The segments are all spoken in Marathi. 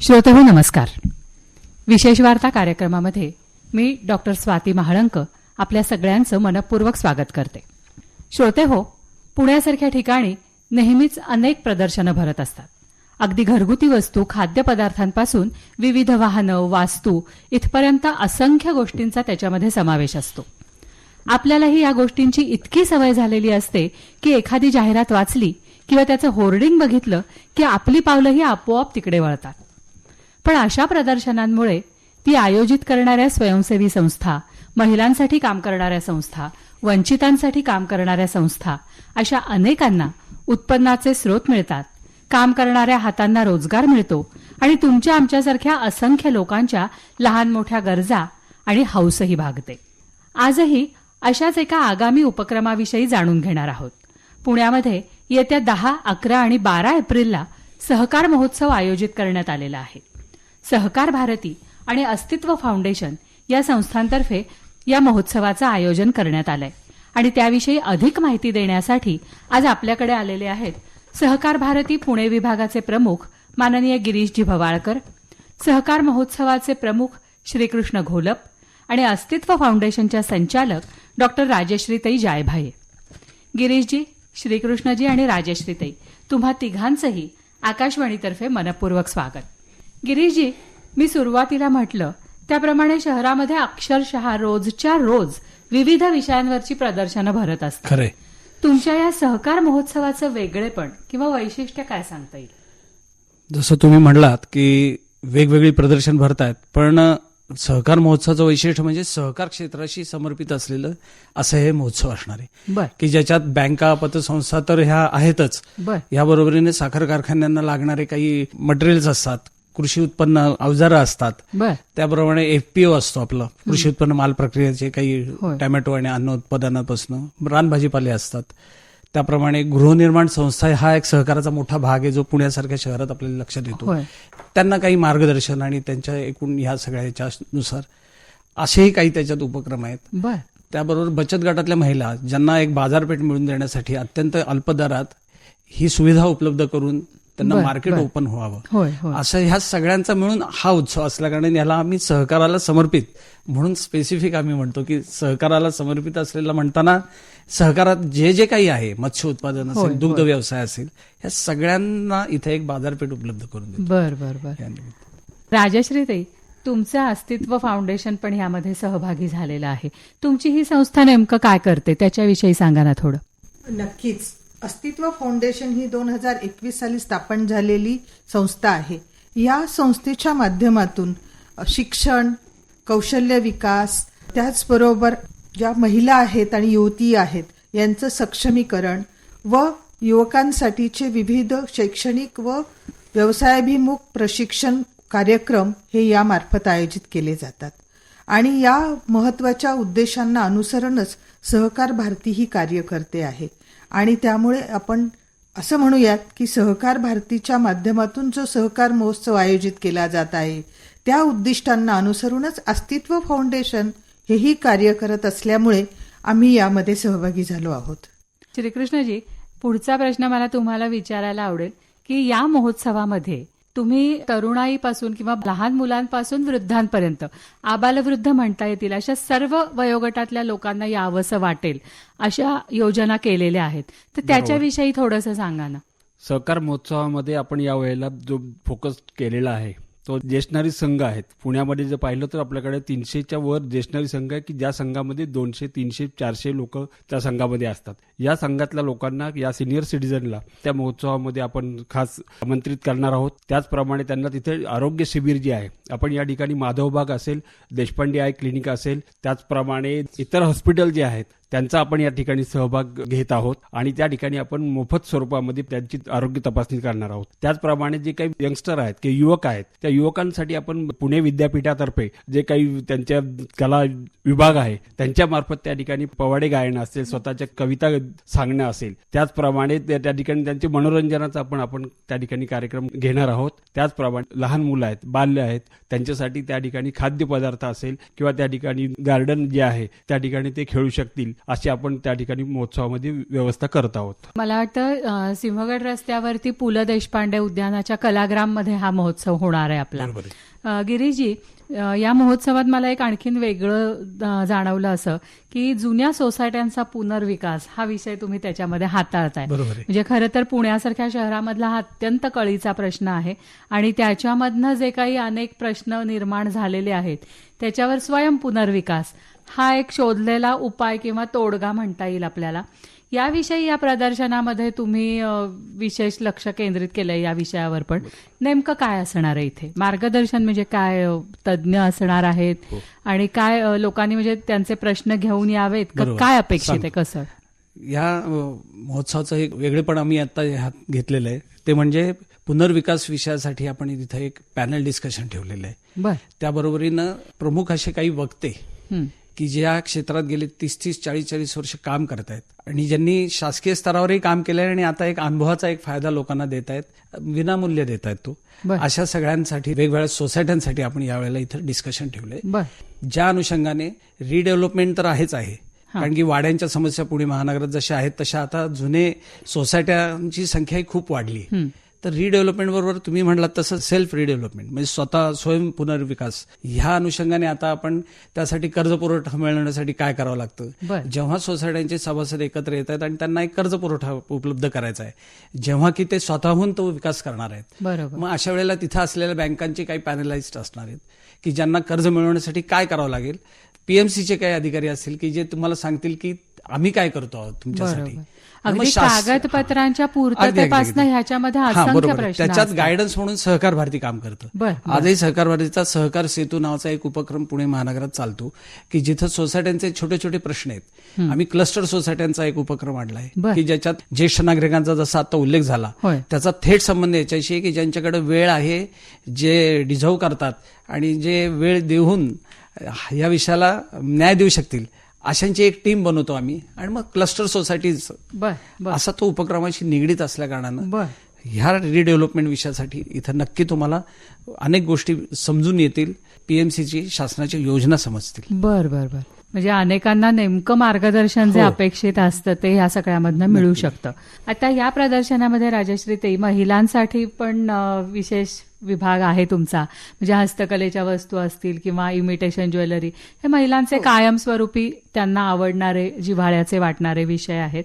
श्रोतेहो नमस्कार. विशेष वार्ता कार्यक्रमामध्ये मी डॉक्टर स्वाती महाळंक आपल्या सगळ्यांचं मनपूर्वक स्वागत करते. श्रोतेहो, पुण्यासारख्या ठिकाणी नेहमीच अनेक प्रदर्शनं भरत असतात. अगदी घरगुती वस्तू, खाद्यपदार्थांपासून विविध वाहनं, वास्तू इथपर्यंत असंख्य गोष्टींचा त्याच्यामध्ये समावेश असतो. आपल्यालाही या गोष्टींची इतकी सवय झालेली असते की एखादी जाहिरात वाचली किंवा त्याचं होर्डिंग बघितलं की आपली पावलंही आपोआप तिकडे वळतात. पण अशा प्रदर्शनांमुळे ती आयोजित करणाऱ्या स्वयंसेवी संस्था, महिलांसाठी काम करणाऱ्या संस्था, वंचितांसाठी काम करणाऱ्या संस्था अशा अनेकांना उत्पन्नाचे स्रोत मिळतात, काम करणाऱ्या हातांना रोजगार मिळतो आणि तुमच्या आमच्यासारख्या असंख्य लोकांच्या लहान मोठ्या गरजा आणि हौसही भागते. आजही अशाच एका आगामी उपक्रमाविषयी जाणून घेणार आहोत. पुण्यामध्ये येत्या 10, 11 आणि 12 एप्रिलला सहकार महोत्सव आयोजित करण्यात आलेला आहे. सहकार भारती आणि अस्तित्व फाउंडेशन या संस्थांतर्फे या महोत्सवाचं आयोजन करण्यात आलंय आणि त्याविषयी अधिक माहिती देण्यासाठी आज आपल्याकडे आलेले आहेत सहकार भारती पुणे विभागाचे प्रमुख माननीय गिरीशजी भवाळकर, सहकार महोत्सवाचे प्रमुख श्रीकृष्ण घोलप आणि अस्तित्व फाउंडेशनच्या संचालक डॉक्टर राजश्रीताई जायभाये. गिरीशजी, श्रीकृष्णजी आणि राजश्रीताई, तुम्हा तिघांचंही आकाशवाणीतर्फे मनपूर्वक स्वागत. गिरीशजी, मी सुरुवातीला म्हटलं त्याप्रमाणे शहरामध्ये अक्षरशः रोजच्या रोज विविध विषयांवरची प्रदर्शनं भरत असतात. खरे. तुमच्या या सहकार महोत्सवाचं वेगळेपण किंवा वैशिष्ट्य काय सांगता येईल? जसं तुम्ही म्हणलात की वेगवेगळी प्रदर्शन भरतायत, पण सहकार महोत्सवाचं वैशिष्ट्य म्हणजे सहकार क्षेत्राशी समर्पित असलेलं असं हे महोत्सव असणार आहे की ज्याच्यात बँका, पतसंस्था तर ह्या आहेतच, याबरोबरीने साखर कारखान्यांना लागणारे काही मटेरियल्स असतात, कृषी उत्पन्न अवजारं असतात, त्याप्रमाणे एफपीओ असतो आपलं कृषी उत्पन्न माल प्रक्रियेचे काही टोमॅटो आणि अन्न उत्पादनापासून रानभाजीपाले असतात. त्याप्रमाणे गृहनिर्माण संस्था हा एक सहकाराचा मोठा भाग आहे जो पुण्यासारख्या शहरात आपल्याला लक्षात येतो. त्यांना काही मार्गदर्शन आणि त्यांच्या एकूण ह्या सगळ्याच्यानुसार असेही काही त्याच्यात उपक्रम आहेत. त्याबरोबर बचत गटातल्या महिला ज्यांना एक बाजारपेठ मिळवून देण्यासाठी अत्यंत अल्प दरात ही सुविधा उपलब्ध करून त्यांना मार्केट ओपन व्हावं, असं ह्या सगळ्यांचा मिळून हा उत्सव असल्या कारणाने याला आम्ही सहकाराला समर्पित म्हणून स्पेसिफिक आम्ही म्हणतो की सहकाराला समर्पित असलेला म्हणताना सहकारात जे जे काही आहे, मत्स्य उत्पादन असेल, दुग्ध व्यवसाय असेल, ह्या सगळ्यांना इथे एक बाजारपेठ उपलब्ध करून देतो. बर. राजश्रीताई, तुमचं अस्तित्व फाउंडेशन पण यामध्ये सहभागी झालेलं आहे. तुमची ही संस्था नेमकं काय करते त्याच्याविषयी सांगा ना थोडं. नक्कीच. अस्तित्व फाउंडेशन ही 2021 साली स्थापन झालेली संस्था आहे. या संस्थेच्या माध्यमातून शिक्षण, कौशल्य विकास, त्याचबरोबर ज्या महिला आहेत आणि युवती आहेत यांचं सक्षमीकरण व युवकांसाठीचे विविध शैक्षणिक व व्यवसायाभिमुख प्रशिक्षण कार्यक्रम हे यामार्फत आयोजित केले जातात. आणि या महत्वाच्या उद्देशांना अनुसरूनच सहकार भारती ही कार्य करते आहे. आणि त्यामुळे आपण असं म्हणूयात की सहकार भारतीच्या माध्यमातून जो सहकार महोत्सव आयोजित केला जात आहे त्या उद्दिष्टांना अनुसरूनच अस्तित्व फाउंडेशन हेही कार्य करत असल्यामुळे आम्ही यामध्ये सहभागी झालो आहोत. श्रीकृष्णजी, पुढचा प्रश्न मला तुम्हाला विचारायला आवडेल की या महोत्सवामध्ये तुम्ही तरुणाईपासून किंवा लहान मुलांपासून वृद्धांपर्यंत, आबालवृद्ध म्हणता येतील अशा सर्व वयोगटातल्या लोकांना यावंसं वाटेल अशा योजना केलेल्या आहेत, तर त्याच्याविषयी थोडंसं सांगा ना. सहकार महोत्सवामध्ये आपण या वेळेला जो फोकस केलेला आहे तो ज्येष्ठ संघ आहेत. पुण्यामध्ये जर पाहिलं तर आपल्याकडे 300च्या वर ज्येष्ठ संघ आहे की ज्या संघामध्ये 200, 300, 400 लोक त्या संघामध्ये असतात. या संघातल्या लोकांना, या सिनियर सिटीजनला त्या महोत्सवामध्ये आपण खास आमंत्रित करणार आहोत. त्याचप्रमाणे त्यांना तिथे आरोग्य शिबिर जे आहे, आपण या ठिकाणी माधवबाग असेल, देशपांडे आय क्लिनिक असेल, त्याचप्रमाणे इतर हॉस्पिटल जे आहेत त्यांचा आपण या ठिकाणी सहभाग घेत आहोत आणि त्या ठिकाणी आपण मोफत स्वरूपामध्ये त्यांची आरोग्य तपासणी करणार आहोत. त्याचप्रमाणे जे काही यंगस्टर आहेत किंवा युवक आहेत त्या युवकांसाठी आपण पुणे विद्यापीठातर्फे जे काही त्यांच्या कला विभाग आहे त्यांच्यामार्फत त्या ठिकाणी पोवाडे गायन असेल, स्वतःच्या कविता सांगणं असेल, त्याचप्रमाणे त्या ठिकाणी त्यांचे मनोरंजनाचा आपण त्या ठिकाणी कार्यक्रम घेणार आहोत. त्याचप्रमाणे लहान मुलं आहेत, बाल्य आहेत, त्यांच्यासाठी त्या ठिकाणी खाद्यपदार्थ असेल किंवा त्या ठिकाणी गार्डन जे आहे त्या ठिकाणी ते खेळू शकतील अशी आपण त्या ठिकाणी महोत्सवामध्ये व्यवस्था करत आहोत. मला वाटतं सिंहगड रस्त्यावरती पु ल देशपांडे उद्यानाच्या कलाग्राममध्ये हा महोत्सव होणार आहे आपला. गिरीजी, या महोत्सवात मला एक आणखीन वेगळं जाणवलं असं की जुन्या सोसायट्यांचा पुनर्विकास हा विषय तुम्ही त्याच्यामध्ये हाताळताय. म्हणजे खरं तर पुण्यासारख्या शहरामधला हा अत्यंत कळीचा प्रश्न आहे आणि त्याच्यामधनं जे काही अनेक प्रश्न निर्माण झालेले आहेत त्याच्यावर स्वयं पुनर्विकास हा एक शोधलेला उपाय किंवा तोडगा म्हणता येईल आपल्याला. याविषयी या प्रदर्शनामध्ये तुम्ही विशेष लक्ष केंद्रित केलंय या विषयावर, पण नेमकं काय असणार आहे इथे? मार्गदर्शन म्हणजे काय तज्ज्ञ असणार आहेत आणि काय लोकांनी म्हणजे त्यांचे प्रश्न घेऊन यावेत, काय अपेक्षित आहे, कसं? या महोत्सवाचं एक वेगळेपण आम्ही आता ह्यात घेतलेलं आहे ते म्हणजे पुनर्विकास विषयासाठी आपण इथे एक पॅनल डिस्कशन ठेवलेलं आहे. त्याबरोबरीनं प्रमुख असे काही वक्ते की ज्या क्षेत्रात गेले 30-30, 40-40 वर्ष काम करत आहेत आणि ज्यांनी शासकीय स्तरावरही काम केलं आहे आणि आता एक अनुभवाचा एक फायदा लोकांना देत आहेत, विनामूल्य देत आहेत तो. अशा सगळ्यांसाठी वेगवेगळ्या सोसायट्यांसाठी आपण यावेळेला इथं डिस्कशन ठेवलंय. ज्या अनुषंगाने रिडेव्हलपमेंट तर आहेच आहे, कारण की वाड्यांच्या समस्या पुणे महानगरात जशा आहेत तशा आता जुने सोसायट्यांची संख्याही खूप वाढली. तर रिडेव्हलपमेंट बरोबर तुम्ही म्हणलात तसं सेल्फ रिडेव्हलपमेंट म्हणजे स्वतः स्वयं पुनर्विकास ह्या अनुषंगाने आता आपण त्यासाठी कर्ज पुरवठा मिळवण्यासाठी काय करावं लागतं. जेव्हा सोसायट्यांचे सभासद एकत्र येत आहेत आणि त्यांना एक कर्ज पुरवठा उपलब्ध करायचा आहे, जेव्हा की ते स्वतःहून तो विकास करणार आहेत, मग अशा वेळेला तिथं असलेल्या बँकांचे काही पॅनलाइज्ड असणार आहेत की ज्यांना कर्ज मिळवण्यासाठी काय करावं लागेल. पीएमसीचे काही अधिकारी असतील की जे तुम्हाला सांगतील की आम्ही काय करतो आहोत तुमच्यासाठी. अगदी कागदपत्रांच्या पूर्ततेपासून ह्याच्यामध्ये असंख्य प्रश्न. त्याच्यात गायडन्स म्हणून सहकार भारती काम करतं. आजही सहकार भारतीचा सहकार सेतू नावाचा एक उपक्रम पुणे महानगरात चालतो की जिथं सोसायट्यांचे छोटे छोटे प्रश्न आहेत. आम्ही क्लस्टर सोसायट्यांचा एक उपक्रम आणलाय की ज्याच्यात ज्येष्ठ नागरिकांचा जसा आता उल्लेख झाला त्याचा थेट संबंध याच्याशी आहे की ज्यांच्याकडे वेळ आहे, जे डिझर्व्ह करतात आणि जे वेळ देऊन या विषयाला न्याय देऊ शकतील अशांची एक टीम बनवतो आम्ही आणि मग क्लस्टर सोसायटीज असा तो उपक्रमाशी निगडीत असल्या कारणानं ह्या रिडेव्हलपमेंट विषयासाठी इथं नक्की तुम्हाला अनेक गोष्टी समजून येतील, पीएमसीची शासनाची योजना समजतील. बरं. म्हणजे अनेकांना नेमकं मार्गदर्शन जे अपेक्षित असतं ते ह्या सगळ्यामधनं मिळू शकतं. आता या प्रदर्शनामध्ये राजश्री ताई, महिलांसाठी पण विशेष विभाग आहे तुमचा, म्हणजे हस्तकलेच्या वस्तू असतील किंवा इमिटेशन ज्वेलरी, हे महिलांचे कायमस्वरूपी त्यांना आवडणारे, जिव्हाळ्याचे वाटणारे विषय आहेत.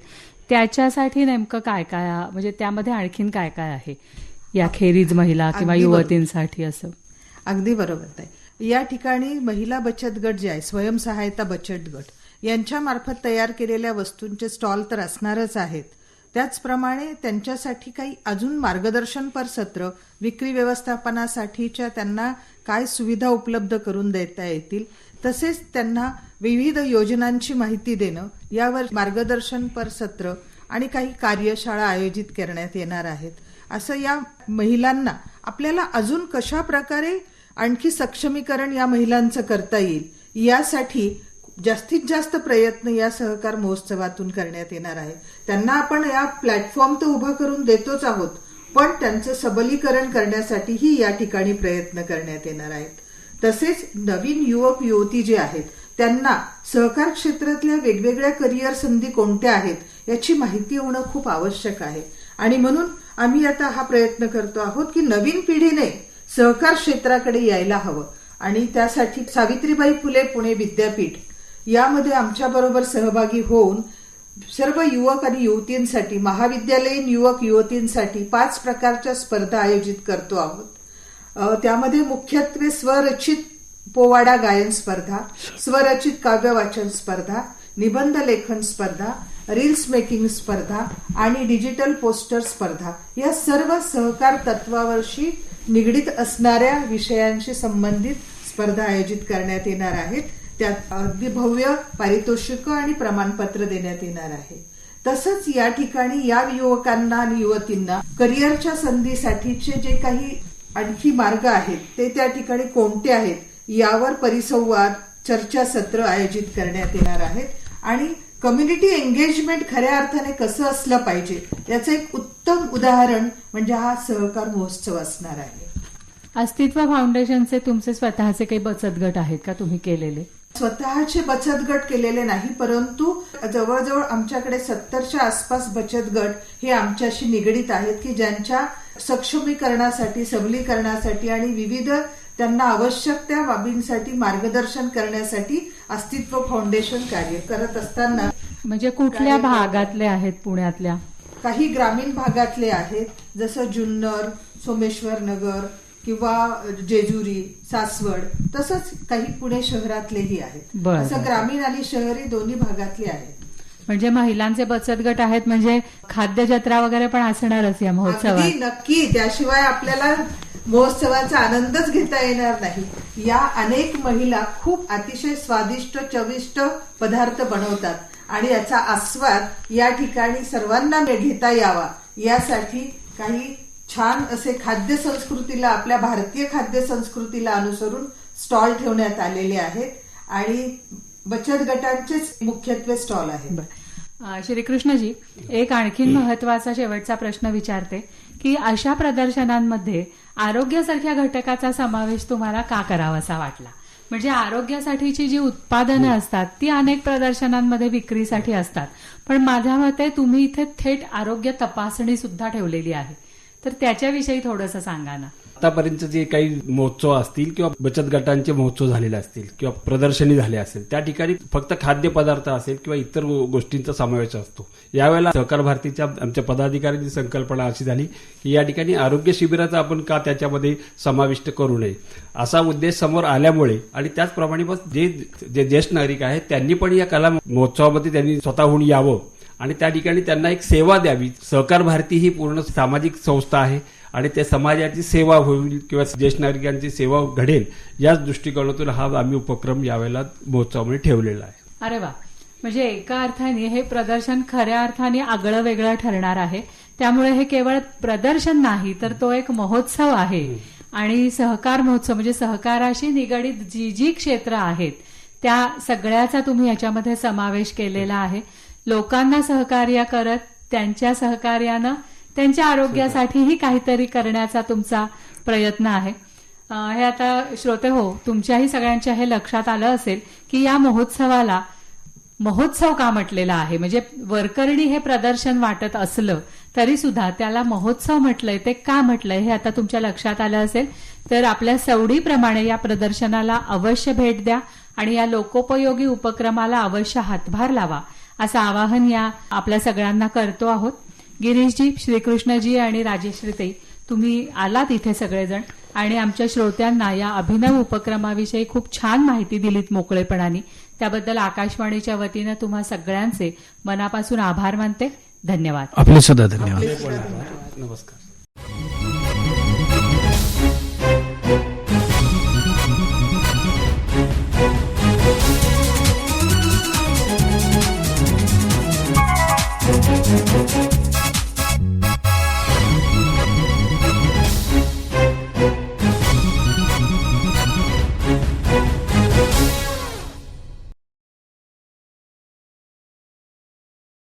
त्याच्यासाठी नेमकं काय काय, म्हणजे त्यामध्ये आणखीन काय काय आहे याखेरीज महिला किंवा युवतींसाठी? असं अगदी बरोबर आहे. या ठिकाणी महिला बचत गट जे आहे, स्वयंसहायता बचत गट, यांच्या मार्फत तयार केलेल्या वस्तूंचे स्टॉल तर असणारच आहेत. त्याचप्रमाणे त्यांच्यासाठी काही अजून मार्गदर्शनपर सत्र, विक्री व्यवस्थापनासाठीच्या त्यांना काय सुविधा उपलब्ध करून देता येतील, तसेच त्यांना विविध योजनांची माहिती देणं, यावर मार्गदर्शनपर सत्र आणि काही कार्यशाळा आयोजित करण्यात येणार आहेत. असं या महिलांना आपल्याला अजून कशा प्रकारे आणखी सक्षमीकरण या महिलांचं करता येईल यासाठी जास्तीत जास्त प्रयत्न या सहकार महोत्सवातून करण्यात येणार आहे. त्यांना आपण या प्लॅटफॉर्म तर उभा करून देतोच आहोत, पण त्यांचं सबलीकरण करण्यासाठीही या ठिकाणी प्रयत्न करण्यात येणार आहेत. तसेच नवीन युवक युवती जे आहेत त्यांना सहकार क्षेत्रातल्या वेगवेगळ्या करिअर संधी कोणत्या आहेत याची माहिती होणं खूप आवश्यक आहे आणि म्हणून आम्ही आता हा प्रयत्न करतो आहोत की नवीन पिढीने सहकार क्षेत्राकडे यायला हवं आणि त्यासाठी सावित्रीबाई फुले पुणे विद्यापीठ यामध्ये आमच्याबरोबर सहभागी होऊन सर्व युवक आणि युवतींसाठी, महाविद्यालयीन युवक युवतींसाठी 5 प्रकारच्या स्पर्धा आयोजित करतो आहोत. त्यामध्ये मुख्यत्वे स्वरचित पोवाडा गायन स्पर्धा, स्वरचित काव्य वाचन स्पर्धा, निबंध लेखन स्पर्धा, रील्स मेकिंग स्पर्धा आणि डिजिटल पोस्टर स्पर्धा, या सर्व सहकार तत्वावरशी निगडीत असणाऱ्या विषयांशी संबंधित स्पर्धा आयोजित करण्यात येणार आहेत. त्यात अगदी भव्य पारितोषिकं आणि प्रमाणपत्र देण्यात येणार आहे. तसंच या ठिकाणी या युवकांना आणि युवतींना करिअरच्या संधीसाठीचे जे काही आणखी मार्ग आहेत ते त्या ठिकाणी कोणते आहेत यावर परिसंवाद, चर्चासत्र आयोजित करण्यात येणार आहेत आणि कम्युनिटी एंगेजमेंट खऱ्या अर्थाने कसं असलं पाहिजे याचं एक उत्तम उदाहरण म्हणजे हा सहकार महोत्सव असणार आहे. अस्तित्व फाउंडेशनचे तुमचे स्वतःचे काही बचत गट आहेत का तुम्ही केलेले? स्वतःचे बचत गट केलेले नाही, परंतु जवळजवळ आमच्याकडे 70च्या आसपास बचत गट हे आमच्याशी निगडीत आहेत की ज्यांच्या सक्षमीकरणासाठी, सबलीकरणासाठी आणि विविध त्यांना आवश्यक त्या बाबींसाठी मार्गदर्शन करण्यासाठी अस्तित्व फाउंडेशन कार्य करत असताना. म्हणजे कुठल्या भागातले आहेत पुण्यातल्या? काही ग्रामीण भागातले आहेत, जसं जुन्नर, सोमेश्वर नगर किंवा जेजुरी, सासवड, तसंच काही पुणे शहरातलेही आहेत. असं ग्रामीण आणि शहरी दोन्ही भागातले आहेत. म्हणजे महिलांचे बचत गट आहेत, म्हणजे खाद्य जत्रा वगैरे पण असणारच या महोत्सवात. नक्की, त्याशिवाय आपल्याला महोत्सवाचा आनंदच घेता येणार नाही. या अनेक महिला खूप अतिशय स्वादिष्ट, चविष्ट पदार्थ बनवतात आणि याचा आस्वाद या ठिकाणी सर्वांना घेता यावा यासाठी काही छान असे खाद्य संस्कृतीला, आपल्या भारतीय खाद्य संस्कृतीला अनुसरून स्टॉल ठेवण्यात आलेले आहेत आणि बचत गटांचेच मुख्यत्वे स्टॉल आहेत. श्रीकृष्णजी, एक आणखीन महत्वाचा शेवटचा प्रश्न विचारते की अशा प्रदर्शनांमध्ये आरोग्यासारख्या घटकाचा समावेश तुम्हाला का करावासा वाटला? म्हणजे आरोग्यासाठीची जी उत्पादनं असतात ती अनेक प्रदर्शनांमध्ये विक्रीसाठी असतात, पण माझ्या मते तुम्ही इथे थेट आरोग्य तपासणी सुद्धा ठेवलेली आहे, तर त्याच्याविषयी थोडंसं सांगा ना. आतापर्यंत जे काही महोत्सव असतील किंवा बचत गटांचे महोत्सव झालेले असतील किंवा प्रदर्शनी झाले असेल, त्या ठिकाणी फक्त खाद्यपदार्थ असेल किंवा इतर गोष्टींचा समावेश असतो. यावेळेला सहकार भारतीच्या आमच्या पदाधिकाऱ्यांची संकल्पना अशी झाली की या ठिकाणी आरोग्य शिबिराचा आपण का त्याच्यामध्ये समाविष्ट करू नये, असा उद्देश समोर आल्यामुळे आणि त्याचप्रमाणे जे ज्येष्ठ नागरिक आहेत त्यांनी पण या कला महोत्सवामध्ये त्यांनी स्वतःहून यावं आणि त्या ठिकाणी त्यांना एक सेवा द्यावी. सहकार भारती ही पूर्ण सामाजिक संस्था आहे आणि त्या समाजाची सेवा होईल किंवा ज्येष्ठ नागरिकांची सेवा घडेल याच दृष्टिकोनातून हा आम्ही उपक्रम यावेळेला महोत्सवामध्ये ठेवलेला आहे. अरे वा, म्हणजे एका अर्थाने हे प्रदर्शन खऱ्या अर्थाने आगळं वेगळं ठरणार आहे. त्यामुळे हे केवळ प्रदर्शन नाही तर तो एक महोत्सव आहे आणि सहकार महोत्सव म्हणजे सहकाराशी निगडीत जी जी क्षेत्र आहेत त्या सगळ्याचा तुम्ही याच्यामध्ये समावेश केलेला आहे. लोकांना सहकार्य करत त्यांच्या सहकार्यानं त्यांच्या आरोग्यासाठीही काहीतरी करण्याचा तुमचा प्रयत्न आहे. हे आता श्रोते हो, तुमच्याही सगळ्यांच्या हे लक्षात आलं असेल की या महोत्सवाला महोत्सव का म्हटलेला आहे. म्हणजे वरकरणी हे प्रदर्शन वाटत असलं तरी सुद्धा त्याला महोत्सव म्हटलंय. ते का म्हटलंय हे आता तुमच्या लक्षात आलं असेल. तर आपल्या सवडीप्रमाणे या प्रदर्शनाला अवश्य भेट द्या आणि या लोकोपयोगी उपक्रमाला अवश्य हातभार लावा असं आवाहन या आपल्या सगळ्यांना करतो आहोत. गिरीशजी, श्रीकृष्णजी आणि राजेश्रीताई, तुम्ही आलात इथे सगळेजण आणि आमच्या श्रोत्यांना या अभिनव उपक्रमाविषयी खूप छान माहिती दिलीत मोकळेपणाने. त्याबद्दल आकाशवाणीच्या वतीनं तुम्हा सगळ्यांचे मनापासून आभार मानते. धन्यवाद. आपले सुद्धा धन्यवाद. नमस्कार.